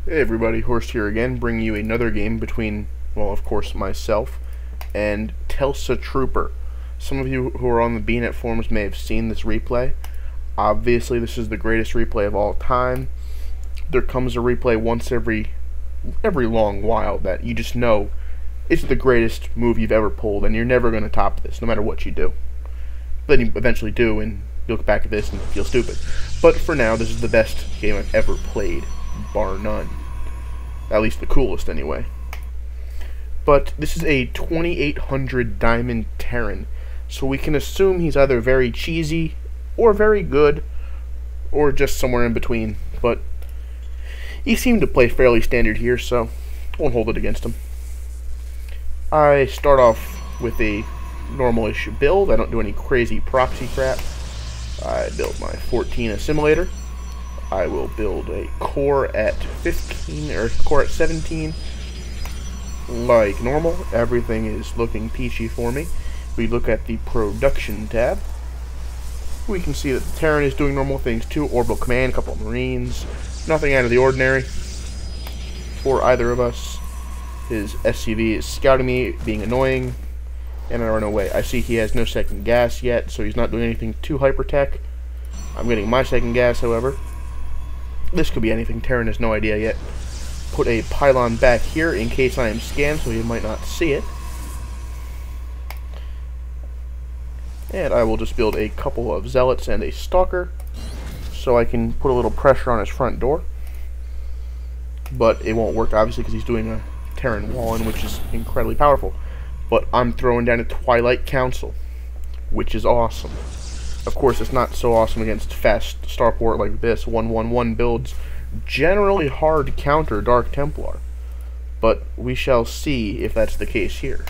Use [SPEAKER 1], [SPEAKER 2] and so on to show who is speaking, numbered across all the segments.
[SPEAKER 1] Hey everybody, Horst here again, bringing you another game between, well, of course, myself and Telsa Trooper. Some of you who are on the BNet forums may have seen this replay. Obviously, this is the greatest replay of all time. There comes a replay once every long while that you just know it's the greatest move you've ever pulled, and you're never going to top this, no matter what you do. Then you eventually do, and you look back at this and feel stupid. But for now, this is the best game I've ever played, bar none. At least the coolest, anyway. But this is a 2800 Diamond Terran, so we can assume he's either very cheesy, or very good, or just somewhere in between. But he seemed to play fairly standard here, so I won't hold it against him. I start off with a normal-ish build. I don't do any crazy proxy crap. I build my 14 assimilator. I will build a core at 15 or core at 17 like normal. Everything is looking peachy for me. We look at the production tab. We can see that the Terran is doing normal things too. Orbital command, a couple of Marines. Nothing out of the ordinary for either of us. His SCV is scouting me, being annoying, and I run away. I see he has no second gas yet, so he's not doing anything too hyper-tech. I'm getting my second gas, however. This could be anything. Terran has no idea yet. Put a pylon back here in case I am scanned, so he might not see it. And I will just build a couple of zealots and a stalker, so I can put a little pressure on his front door. But it won't work, obviously, because he's doing a Terran wall-in, which is incredibly powerful. But I'm throwing down a Twilight Council, which is awesome. Of course, it's not so awesome against fast starport like this. 1-1-1 builds generally hard to counter Dark Templar, but we shall see if that's the case here.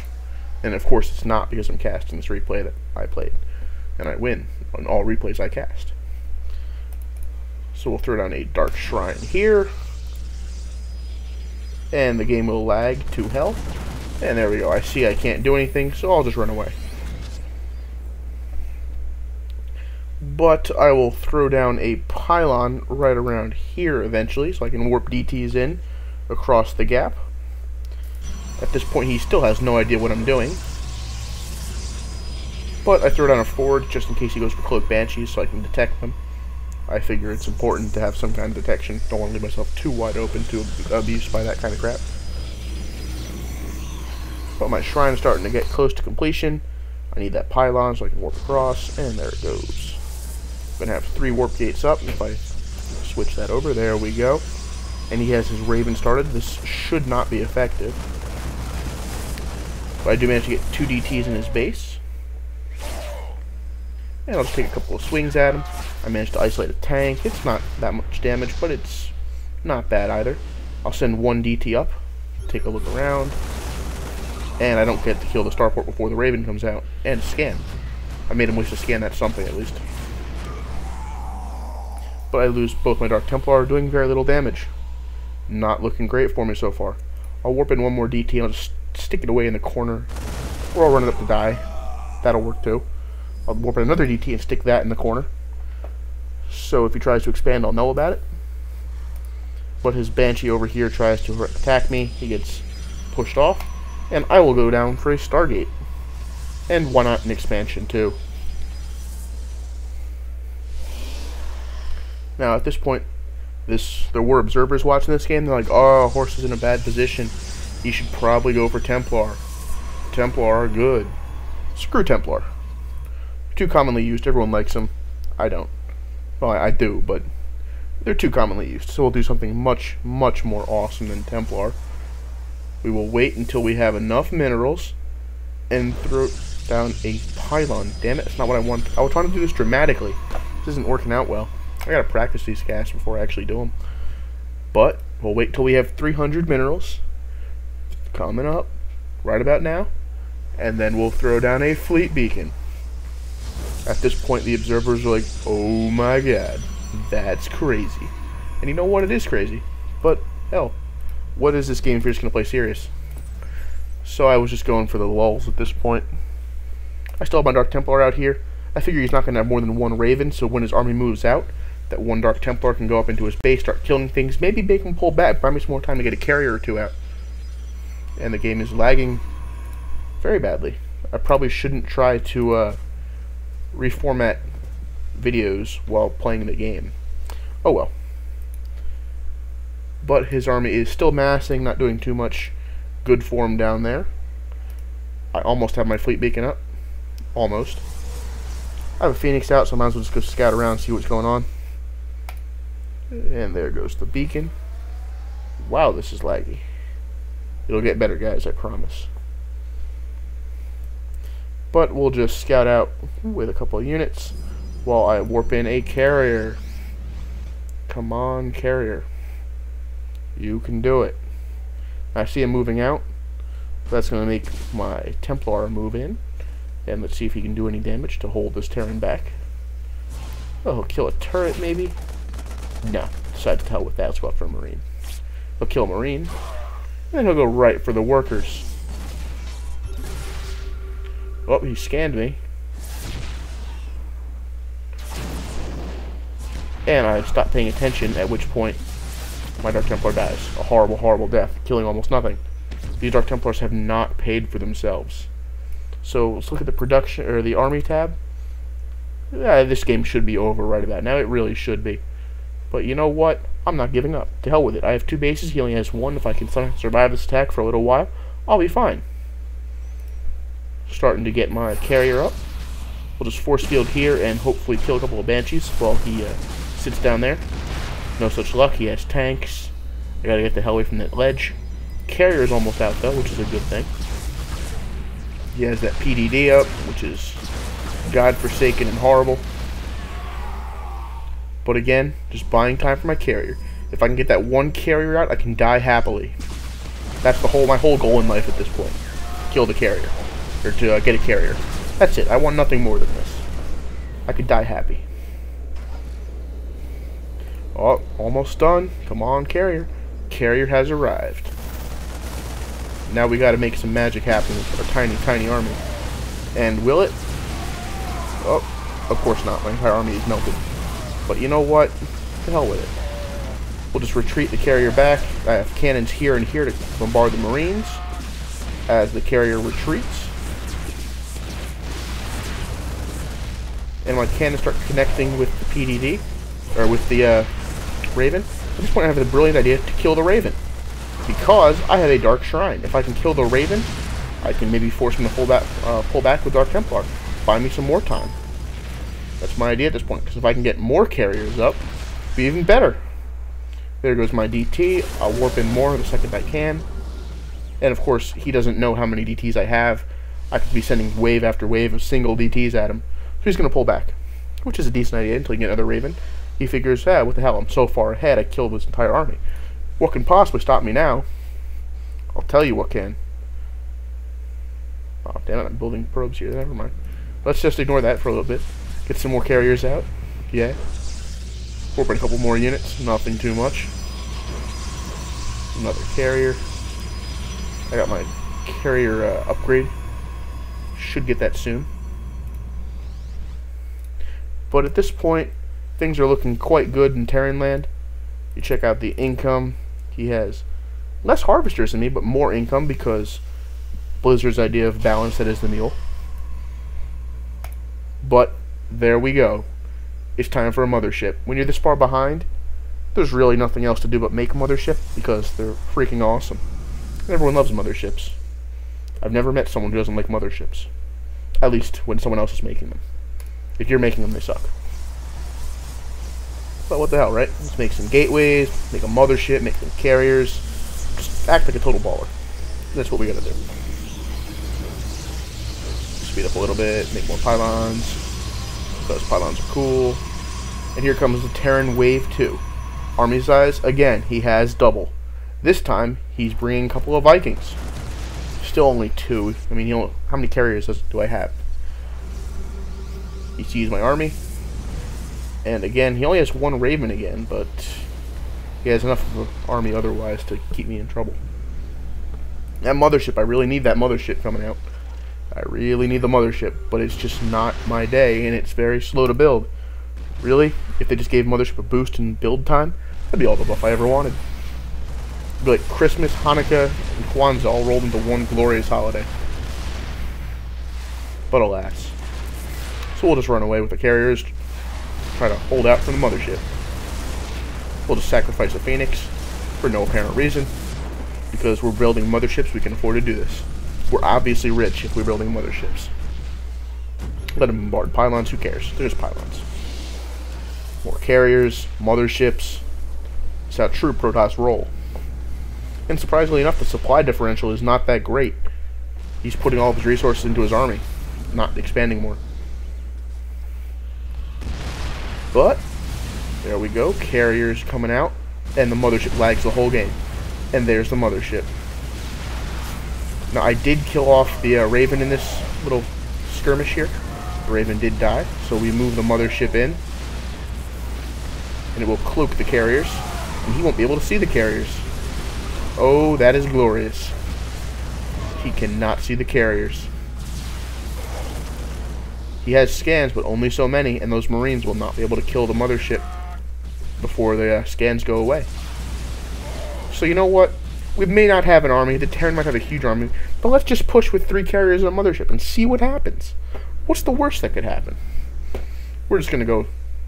[SPEAKER 1] And of course it's not, because I'm casting this replay that I played, and I win on all replays I cast. So we'll throw down a Dark Shrine here, and the game will lag to hell. And there we go. I see I can't do anything, so I'll just run away. But I will throw down a pylon right around here eventually, so I can warp DTs in across the gap. At this point, he still has no idea what I'm doing. But I throw down a forward just in case he goes for Cloak Banshees, so I can detect them. I figure it's important to have some kind of detection. Don't want to leave myself too wide open to abuse by that kind of crap. But my shrine is starting to get close to completion. I need that pylon so I can warp across, and there it goes. I'm going to have 3 warp gates up. If I switch that over, there we go. And he has his Raven started. This should not be effective. But I do manage to get 2 DTs in his base. And I'll just take a couple of swings at him. I managed to isolate a tank. It's not that much damage, but it's not bad either. I'll send 1 DT up, take a look around, and I don't get to kill the starport before the Raven comes out. And scan. I made him wish to scan that something at least. But I lose both my Dark Templar, doing very little damage. Not looking great for me so far. I'll warp in 1 more DT and I'll just stick it away in the corner. Or I'll run it up to die. That'll work too. I'll warp in another DT and stick that in the corner. So if he tries to expand, I'll know about it. But his Banshee over here tries to attack me. He gets pushed off. And I will go down for a Stargate. And why not an expansion too? Now at this point, there were observers watching this game. They're like, oh, Horst is in a bad position. He should probably go for Templar. Templar are good. Screw Templar. Too commonly used. Everyone likes them. I don't. Well, I do, but they're too commonly used. So we'll do something much, much more awesome than Templar. We will wait until we have enough minerals and throw down a pylon. Damn it, that's not what I want. I was trying to do this dramatically. This isn't working out well. I gotta practice these casts before I actually do them. But we'll wait till we have 300 minerals coming up right about now, and then we'll throw down a fleet beacon. At this point, the observers are like, oh my god, that's crazy. And you know what? It is crazy. But hell, what is this game if you're just gonna play serious? So I was just going for the lulls at this point. I still have my Dark Templar out here. I figure he's not going to have more than 1 Raven, so when his army moves out, that one Dark Templar can go up into his base, start killing things, maybe make him pull back, buy me some more time to get a carrier or two out. And the game is lagging very badly. I probably shouldn't try to reformat videos while playing the game. Oh well. But his army is still massing, not doing too much good for him down there. I almost have my fleet beacon up. Almost. I have a Phoenix out, so I might as well just go scout around and see what's going on. And there goes the beacon. Wow, this is laggy. It'll get better, guys, I promise. But we'll just scout out with a couple of units while I warp in a carrier. Come on, carrier. You can do it. I see him moving out. That's going to make my Templar move in. And let's see if he can do any damage to hold this Terran back. Oh, he'll kill a turret, maybe? No. Decide to hell with that. Let's go after a Marine. He'll kill a Marine. And then he'll go right for the workers. Oh, he scanned me. And I stopped paying attention, at which point my Dark Templar dies. A horrible, horrible death, killing almost nothing. These Dark Templars have not paid for themselves. So let's look at the production, or the army tab. Yeah, this game should be over right about now. It really should be. But you know what? I'm not giving up. To hell with it. I have 2 bases. He only has 1. If I can survive this attack for a little while, I'll be fine. Starting to get my carrier up. We'll just force field here and hopefully kill a couple of Banshees while he sits down there. No such luck. He has tanks. I gotta get the hell away from that ledge. Carrier is almost out though, which is a good thing. He has that PDD up, which is godforsaken and horrible. But again, just buying time for my carrier. If I can get that 1 carrier out, I can die happily. That's my whole goal in life at this point. Kill the carrier. Or to get a carrier. That's it. I want nothing more than this. I could die happy. Oh, almost done. Come on, carrier. Carrier has arrived. Now we gotta make some magic happen with our tiny, tiny army. And will it? Oh, of course not. My entire army is melted. But you know what? The hell with it. We'll just retreat the carrier back. I have cannons here and here to bombard the Marines as the carrier retreats. And my cannons start connecting with the PDD, or with the Raven. At this point I have the brilliant idea to kill the Raven. Because I have a Dark Shrine. If I can kill the Raven, I can maybe force him to pull back with Dark Templar. Buy me some more time. That's my idea at this point. Because if I can get more carriers up, it'll be even better. There goes my DT. I'll warp in more the second I can. And of course, he doesn't know how many DTs I have. I could be sending wave after wave of single DTs at him. So he's going to pull back. Which is a decent idea until you get another Raven. He figures, what the hell, I'm so far ahead, I killed this entire army. What can possibly stop me now? I'll tell you what can. Oh, damn it, I'm building probes here. Never mind. Let's just ignore that for a little bit. Get some more carriers out. Yeah. Warp in a couple more units. Nothing too much. Another carrier. I got my carrier upgrade. Should get that soon. But at this point, things are looking quite good in Terran land. You check out the income. He has less harvesters than me, but more income because Blizzard's idea of balance, that is the mule. But there we go. It's time for a mothership. When you're this far behind, there's really nothing else to do but make a mothership because they're freaking awesome. And everyone loves motherships. I've never met someone who doesn't like motherships. At least when someone else is making them. If you're making them, they suck. But what the hell, right? Let's make some gateways, make a mothership, make some carriers. Just act like a total baller. That's what we gotta do. Speed up a little bit, make more pylons. Those pylons are cool. And here comes the Terran Wave 2. Army size, again, he has double. This time, he's bringing a couple of Vikings. Still only 2. I mean, how many carriers do I have? He sees my army. And again, he only has 1 Raven again, but he has enough of an army otherwise to keep me in trouble. That mothership, I really need that mothership coming out. I really need the mothership, but it's just not my day, and it's very slow to build. Really? If they just gave Mothership a boost in build time, that'd be all the buff I ever wanted. It'd be like Christmas, Hanukkah, and Kwanzaa all rolled into one glorious holiday. But alas. So we'll just run away with the carriers, try to hold out for the Mothership. We'll just sacrifice a Phoenix for no apparent reason. Because we're building Motherships, we can afford to do this. We're obviously rich if we're building Motherships. Let them bombard pylons, who cares? They're just pylons. More carriers, Motherships. That's how true Protoss roll. And surprisingly enough, the supply differential is not that great. He's putting all of his resources into his army, not expanding more. But, there we go, carriers coming out, and the Mothership lags the whole game. And there's the Mothership. Now, I did kill off the Raven in this little skirmish here. The Raven did die, so we move the Mothership in. And it will cloak the carriers, and he won't be able to see the carriers. Oh, that is glorious. He cannot see the carriers. He has scans, but only so many, and those Marines will not be able to kill the Mothership before the scans go away. So you know what? We may not have an army, the Terran might have a huge army, but let's just push with 3 carriers and a Mothership and see what happens. What's the worst that could happen? We're just going to go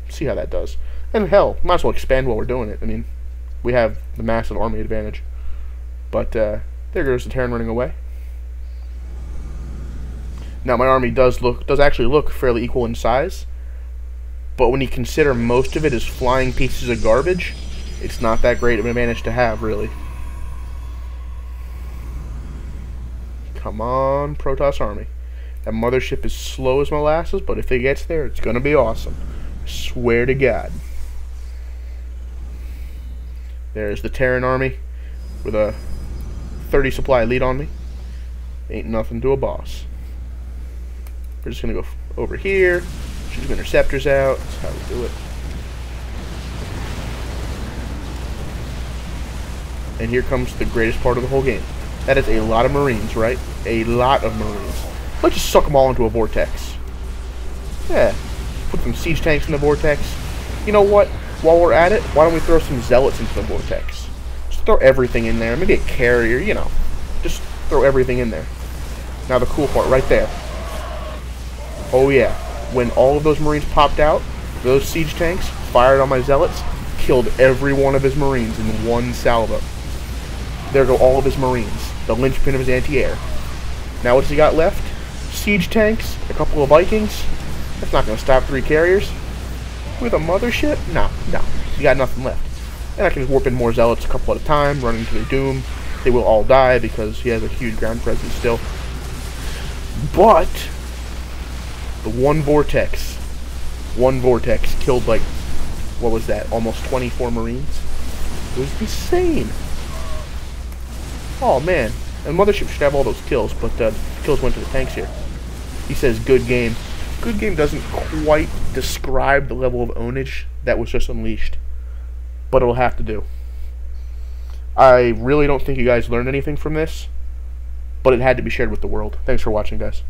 [SPEAKER 1] see how that does. And hell, might as well expand while we're doing it. I mean, we have the massive army advantage. But there goes the Terran running away. Now my army does actually look fairly equal in size, but when you consider most of it is flying pieces of garbage, it's not that great of an advantage to have, really. Come on, Protoss army. That Mothership is slow as molasses, but if it gets there, it's gonna be awesome. I swear to God. There's the Terran army with a 30 supply lead on me. Ain't nothing to a boss. We're just going to go over here, shoot some interceptors out. That's how we do it. And here comes the greatest part of the whole game. That is a lot of Marines, right? A lot of Marines. Let's just suck them all into a vortex. Yeah. Put some siege tanks in the vortex. You know what? While we're at it, why don't we throw some zealots into the vortex? Just throw everything in there. Maybe a carrier, you know. Just throw everything in there. Now the cool part right there. Oh yeah, when all of those Marines popped out, those siege tanks fired on my zealots, killed every one of his Marines in one salvo. There go all of his Marines, the linchpin of his anti-air. Now what's he got left? Siege tanks, a couple of Vikings. That's not going to stop 3 carriers. With a Mothership? No, you got nothing left. And I can just warp in more zealots a couple at a time, run into their doom. They will all die because he has a huge ground presence still. But the one vortex killed, like, what was that, almost 24 Marines? It was insane. Oh man, and Mothership should have all those kills, but kills went to the tanks here. He says good game. Good game doesn't quite describe the level of ownage that was just unleashed, but it'll have to do. I really don't think you guys learned anything from this, but it had to be shared with the world. Thanks for watching, guys.